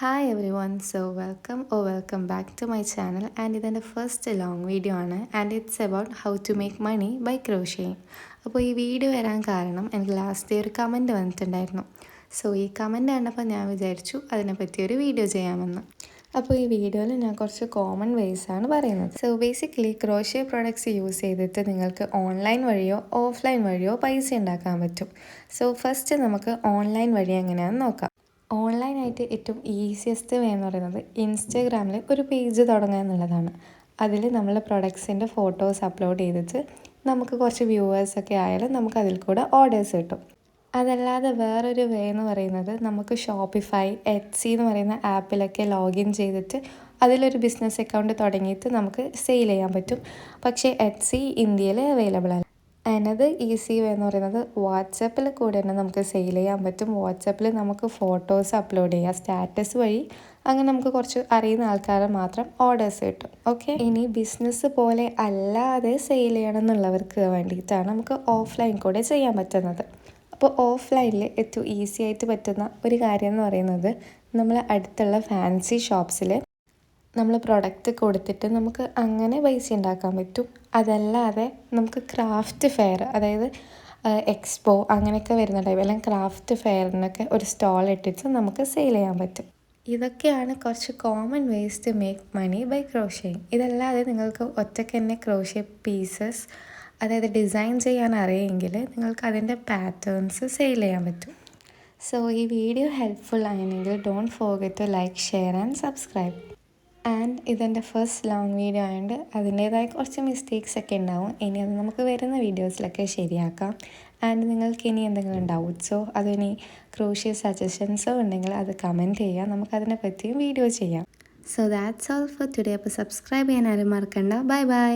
Hi everyone, so welcome back to my channel, and ഇതിൻ്റെ first long video ആണ്, and it's about how to make money by crocheting. അപ്പോൾ ഈ video വരാൻ കാരണം എനിക്ക് last ഒരു കമൻറ്റ് വന്നിട്ടുണ്ടായിരുന്നു. സോ ഈ കമൻറ്റ് കണ്ടപ്പോൾ ഞാൻ വിചാരിച്ചു അതിനെപ്പറ്റി ഒരു വീഡിയോ ചെയ്യാമെന്ന്. അപ്പോൾ ഈ വീഡിയോയിൽ ഞാൻ കുറച്ച് കോമൺ വേസ് ആണ് പറയുന്നത്. So basically crochet products use ചെയ്തിട്ട് നിങ്ങൾക്ക് ഓൺലൈൻ വഴിയോ ഓഫ്ലൈൻ വഴിയോ പൈസ ഉണ്ടാക്കാൻ പറ്റും. സോ ഫസ്റ്റ് നമുക്ക് ഓൺലൈൻ വഴി എങ്ങനെയാണെന്ന് നോക്കാം. ഓൺലൈനായിട്ട് ഏറ്റവും ഈസിയസ്റ്റ് വേ എന്ന് പറയുന്നത് ഇൻസ്റ്റാഗ്രാമിൽ ഒരു പേജ് തുടങ്ങുക എന്നുള്ളതാണ്. അതിൽ നമ്മൾ പ്രൊഡക്ട്സിൻ്റെ ഫോട്ടോസ് അപ്ലോഡ് ചെയ്തിട്ട് നമുക്ക് കുറച്ച് വ്യൂവേഴ്സൊക്കെ ആയാലും നമുക്ക് അതിൽ കൂടെ ഓർഡേഴ്സ് കിട്ടും. അതല്ലാതെ വേറൊരു വേ എന്ന് പറയുന്നത് നമുക്ക് ഷോപ്പിഫൈ, എറ്റ്സി എന്ന് പറയുന്ന ആപ്പിലൊക്കെ ലോഗിൻ ചെയ്തിട്ട് അതിലൊരു ബിസിനസ് അക്കൗണ്ട് തുടങ്ങിയിട്ട് നമുക്ക് സെയിൽ ചെയ്യാൻ പറ്റും. പക്ഷേ എറ്റ്സി ഇന്ത്യയിൽ അവൈലബിൾ അല്ല. അതിനത് ഈസി വേ എന്ന് പറയുന്നത് വാട്സാപ്പിൽ കൂടെ തന്നെ നമുക്ക് സെയിൽ ചെയ്യാൻ പറ്റും. വാട്സാപ്പിൽ നമുക്ക് ഫോട്ടോസ് അപ്ലോഡ് ചെയ്യാം സ്റ്റാറ്റസ് വഴി. അങ്ങനെ നമുക്ക് കുറച്ച് അറിയുന്ന ആൾക്കാരെ മാത്രം ഓർഡേഴ്സ് കിട്ടും. ഓക്കെ, ഇനി ബിസിനസ് പോലെ അല്ലാതെ സെയിൽ ചെയ്യണം എന്നുള്ളവർക്ക് വേണ്ടിയിട്ടാണ് നമുക്ക് ഓഫ്ലൈൻ കൂടെ ചെയ്യാൻ പറ്റുന്നത്. അപ്പോൾ ഓഫ്ലൈനിൽ ഏറ്റവും ഈസി ആയിട്ട് പറ്റുന്ന ഒരു കാര്യം എന്ന് പറയുന്നത് നമ്മൾ അടുത്തുള്ള ഫാൻസി ഷോപ്സിൽ നമ്മൾ പ്രൊഡക്റ്റ് കൊടുത്തിട്ട് നമുക്ക് അങ്ങനെ പൈസ ഉണ്ടാക്കാൻ പറ്റും. അതല്ലാതെ നമുക്ക് ക്രാഫ്റ്റ് ഫെയർ, അതായത് എക്സ്പോ അങ്ങനെയൊക്കെ വരുന്ന ടൈം, അല്ലെങ്കിൽ ക്രാഫ്റ്റ് ഫെയറിനൊക്കെ ഒരു സ്റ്റോൾ ഇട്ടിട്ട് നമുക്ക് സെയിൽ ചെയ്യാൻ പറ്റും. ഇതൊക്കെയാണ് കുറച്ച് common ways to make money by crocheting. ഇതല്ലാതെ നിങ്ങൾക്ക് ഒറ്റയ്ക്ക് തന്നെ ക്രോഷ്യ പീസസ്, അതായത് ഡിസൈൻ ചെയ്യാൻ അറിയെങ്കിൽ നിങ്ങൾക്ക് അതിൻ്റെ പാറ്റേൺസ് സെയിൽ ചെയ്യാൻ പറ്റും. സോ ഈ വീഡിയോ ഹെൽപ്ഫുൾ ആയെങ്കിൽ don't forget to like, share and subscribe. And ഇതെൻ്റെ ഫസ്റ്റ് ലോങ് വീഡിയോ ആയതുകൊണ്ട് അതിൻ്റേതായ കുറച്ച് മിസ്റ്റേക്സ് ഒക്കെ ഉണ്ടാവും. ഇനി അത് നമുക്ക് വരുന്ന വീഡിയോസിലൊക്കെ ശരിയാക്കാം. ആൻഡ് നിങ്ങൾക്ക് ഇനി എന്തെങ്കിലും ഡൗട്ട്സോ അതിനി ക്രൂഷ്യൽ സജഷൻസോ ഉണ്ടെങ്കിൽ അത് കമൻറ്റ് ചെയ്യാം, നമുക്കതിനെ പറ്റിയും വീഡിയോ ചെയ്യാം. So that's all for today. അപ്പോൾ സബ്സ്ക്രൈബ് ചെയ്യാൻ ആരും മറക്കണ്ട. Bye bye.